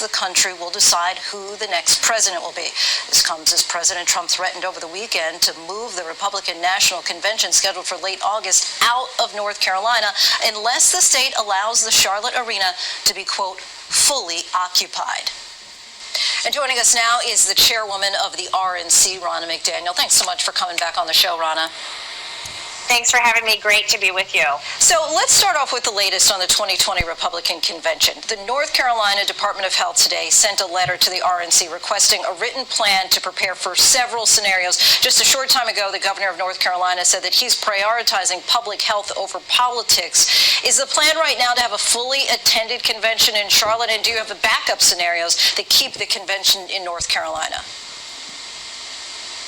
the country will decide who the next president will be. This comes as President Trump threatened over the weekend to move the Republican National Convention scheduled for late August out of North Carolina unless the state allows the Charlotte arena to be, quote, fully occupied. And joining us now is the chairwoman of the RNC, Ronna McDaniel. Thanks so much for coming back on the show, Ronna. Thanks for having me. Great to be with you. So let's start off with the latest on the 2020 Republican Convention. The North Carolina Department of Health today sent a letter to the RNC requesting a written plan to prepare for several scenarios. Just a short time ago, the governor of North Carolina said that he's prioritizing public health over politics. Is the plan right now to have a fully attended convention in Charlotte, and do you have the backup scenarios that keep the convention in North Carolina?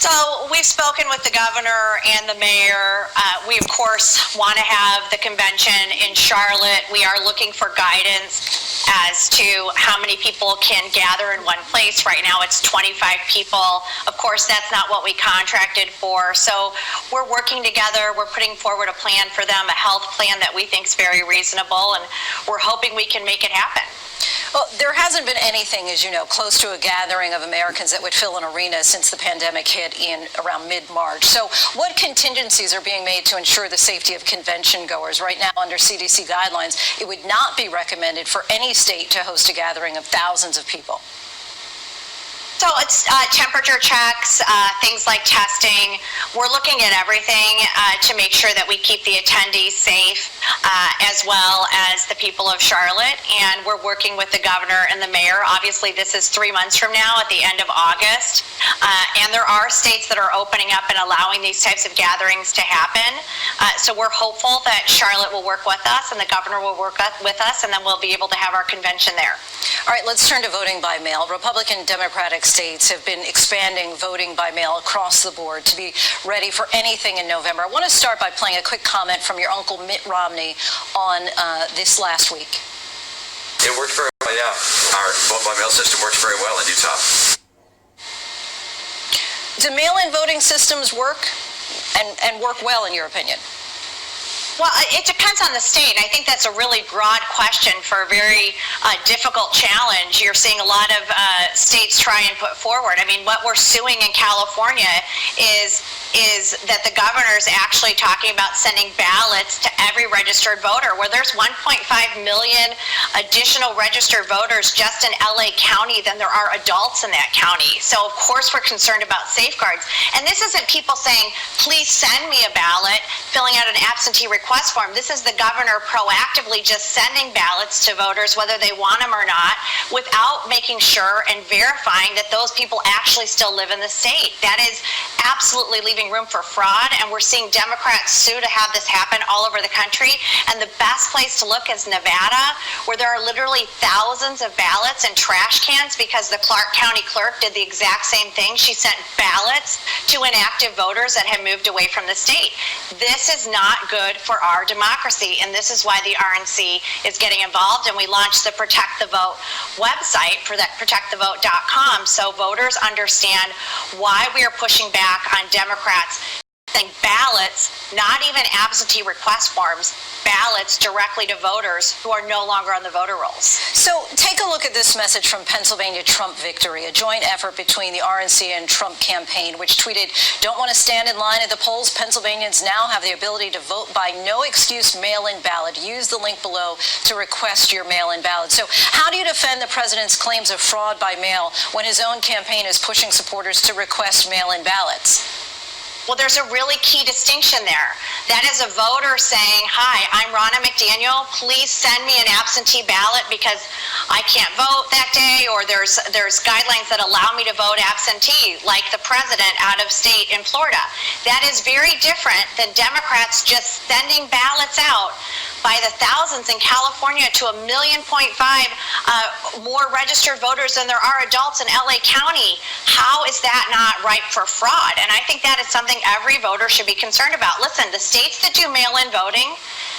So we've spoken with the governor and the mayor. We, of course, want to have the convention in Charlotte. We are looking for guidance as to how many people can gather in one place. Right now it's 25 people. Of course, that's not what we contracted for. So we're working together. We're putting forward a plan for them, a health plan that we think is very reasonable, and we're hoping we can make it happen. Well, there hasn't been anything, as you know, close to a gathering of Americans that would fill an arena since the pandemic hit in around mid-March. So what contingencies are being made to ensure the safety of convention goers? Right now, under CDC guidelines, it would not be recommended for any state to host a gathering of thousands of people. So it's temperature checks, things like testing. We're looking at everything to make sure that we keep the attendees safe, as well as the people of Charlotte. And we're working with the governor and the mayor. Obviously, this is 3 months from now at the end of August. And there are states that are opening up and allowing these types of gatherings to happen. So we're hopeful that Charlotte will work with us and the governor will work with us, and then we'll be able to have our convention there. All right, let's turn to voting by mail. Republican Democratic states have been expanding voting by mail across the board to be ready for anything in November. I want to start by playing a quick comment from your uncle Mitt Romney on this last week. It worked very well, yeah. Our vote by mail system works very well in Utah. Do mail-in voting systems work and work well in your opinion? Well, it depends on the state. I think that's a really broad question for a very difficult challenge. You're seeing a lot of states try and put forward. I mean, what we're suing in California is that the governor is actually talking about sending ballots to every registered voter, where there's 1.5 million additional registered voters just in LA County than there are adults in that county. So, of course, we're concerned about safeguards. And this isn't people saying, please send me a ballot, filling out an absentee request form. This is the governor proactively just sending ballots to voters, whether they want them or not, without making sure and verifying that those people actually still live in the state. That is absolutely leaving room for fraud, and we're seeing Democrats sue to have this happen all over the country. And the best place to look is Nevada, where there are literally thousands of ballots in trash cans because the Clark County clerk did the exact same thing. She sent ballots to inactive voters that had moved away from the state. This is not good for our democracy, and this is why the RNC is getting involved, and we launched the Protect the Vote website for that, protectthevote.com, so voters understand why we are pushing back on Democrats sending ballots, not even absentee request forms, ballots directly to voters who are no longer on the voter rolls. So take a look at this message from Pennsylvania Trump Victory, a joint effort between the RNC and Trump campaign, which tweeted, "Don't want to stand in line at the polls? Pennsylvanians now have the ability to vote by no excuse mail-in ballot. Use the link below to request your mail-in ballot." So how do you defend the president's claims of fraud by mail when his own campaign is pushing supporters to request mail-in ballots? Well, there's a really key distinction there. That is a voter saying, hi, I'm Ronna McDaniel. Please send me an absentee ballot because I can't vote that day, or there's guidelines that allow me to vote absentee, like the president out of state in Florida. That is very different than Democrats just sending ballots out by the thousands in California to 1.5 million more registered voters than there are adults in LA County. How is that not ripe for fraud? And I think that is something every voter should be concerned about. Listen, the states that do mail-in voting,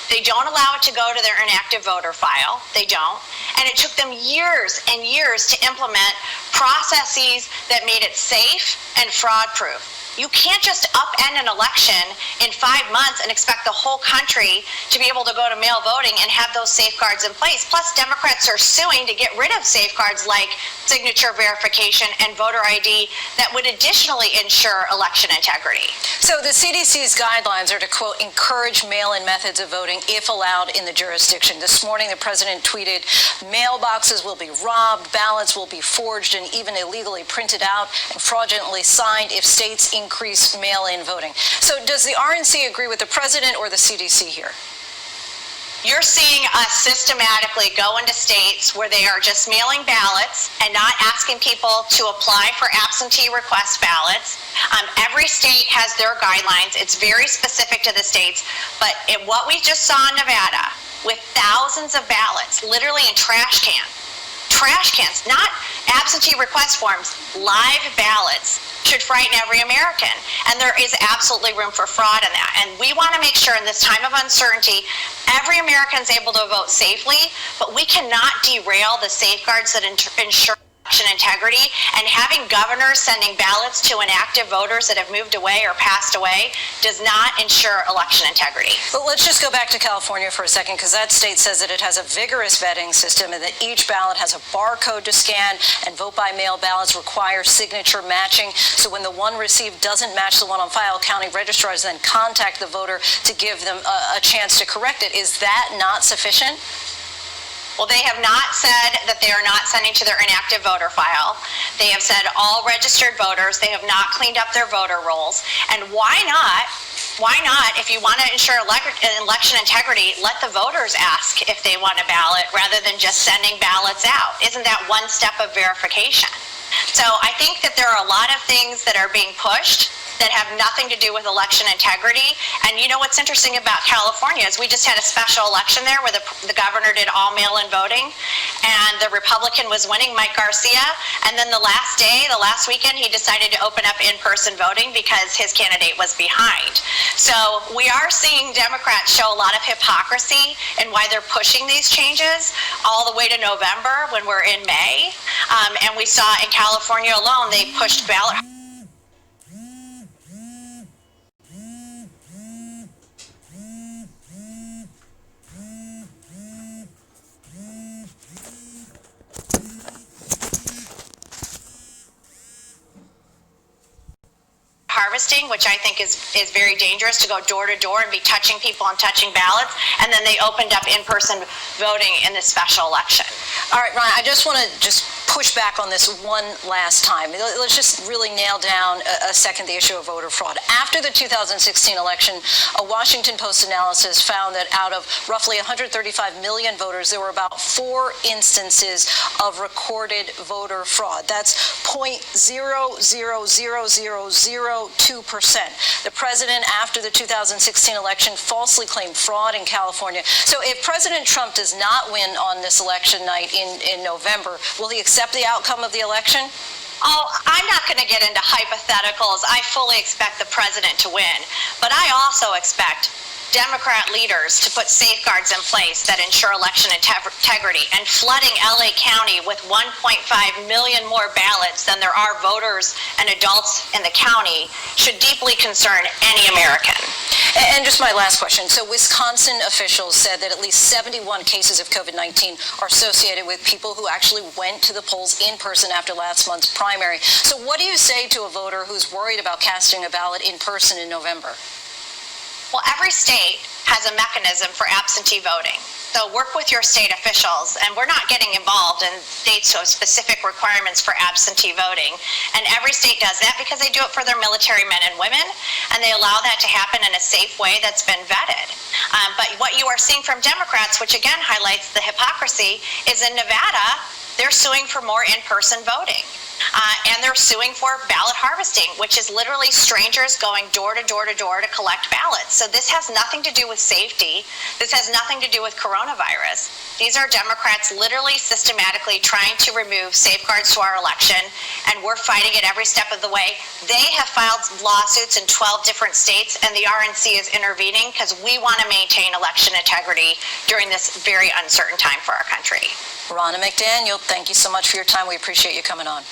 they don't allow it to go to their inactive voter file. They don't. And it took them years and years to implement processes that made it safe and fraud-proof. You can't just upend an election in 5 months and expect the whole country to be able to go to mail voting and have those safeguards in place. Plus, Democrats are suing to get rid of safeguards like signature verification and voter ID that would additionally ensure election integrity. So the CDC's guidelines are to, quote, encourage mail-in methods of voting if allowed in the jurisdiction. This morning, the president tweeted, mailboxes will be robbed, ballots will be forged and even illegally printed out and fraudulently signed if states increase mail-in voting. So does the RNC agree with the president or the CDC here? You're seeing us systematically go into states where they are just mailing ballots and not asking people to apply for absentee request ballots. Every state has their guidelines. It's very specific to the states. But what we just saw in Nevada, with thousands of ballots, literally in trash cans, not absentee request forms, live ballots, should frighten every American. And there is absolutely room for fraud in that. And we want to make sure in this time of uncertainty, every American is able to vote safely, but we cannot derail the safeguards that ensure election integrity, and having governors sending ballots to inactive voters that have moved away or passed away does not ensure election integrity. But let's just go back to California for a second, because that state says that it has a vigorous vetting system and that each ballot has a barcode to scan, and vote-by-mail ballots require signature matching. So when the one received doesn't match the one on file, county registrars then contact the voter to give them a chance to correct it. Is that not sufficient? Well, they have not said that they are not sending to their inactive voter file. They have said all registered voters. They have not cleaned up their voter rolls. And why not? Why not, if you want to ensure election integrity, let the voters ask if they want a ballot rather than just sending ballots out? Isn't that one step of verification? So I think that there are a lot of things that are being pushed that have nothing to do with election integrity. And you know what's interesting about California is we just had a special election there where the governor did all mail-in voting, and the Republican was winning, Mike Garcia. And then the last weekend, he decided to open up in-person voting because his candidate was behind. So we are seeing Democrats show a lot of hypocrisy in why they're pushing these changes all the way to November when we're in May. And we saw in California alone, they pushed ballot. Harvesting, which I think is very dangerous, to go door to door and be touching people and touching ballots, and then they opened up in-person voting in this special election. All right, Ron, I just want to push back on this one last time. Let's just really nail down a second the issue of voter fraud. After the 2016 election, a Washington Post analysis found that out of roughly 135 million voters, there were about 4 instances of recorded voter fraud. That's 0.00002%. The president, after the 2016 election, falsely claimed fraud in California. So if President Trump does not win on this election night in November, will he accept the outcome of the election? Oh, I'm not going to get into hypotheticals. I fully expect the president to win, but I also expect Democrat leaders to put safeguards in place that ensure election integrity, and flooding LA County with 1.5 million more ballots than there are voters and adults in the county should deeply concern any American. And just my last question. So Wisconsin officials said that at least 71 cases of COVID-19 are associated with people who actually went to the polls in person after last month's primary. So what do you say to a voter who's worried about casting a ballot in person in November? Well, every state has a mechanism for absentee voting. So work with your state officials, and we're not getting involved in states who have specific requirements for absentee voting. And every state does that because they do it for their military men and women, and they allow that to happen in a safe way that's been vetted. But what you are seeing from Democrats, which again highlights the hypocrisy, is in Nevada, they're suing for more in-person voting. And they're suing for ballot harvesting, which is literally strangers going door to door to door to collect ballots. So this has nothing to do with safety. This has nothing to do with coronavirus. These are Democrats literally systematically trying to remove safeguards to our election, and we're fighting it every step of the way. They have filed lawsuits in 12 different states, and the RNC is intervening because we want to maintain election integrity during this very uncertain time for our country. Ronna McDaniel, thank you so much for your time. We appreciate you coming on.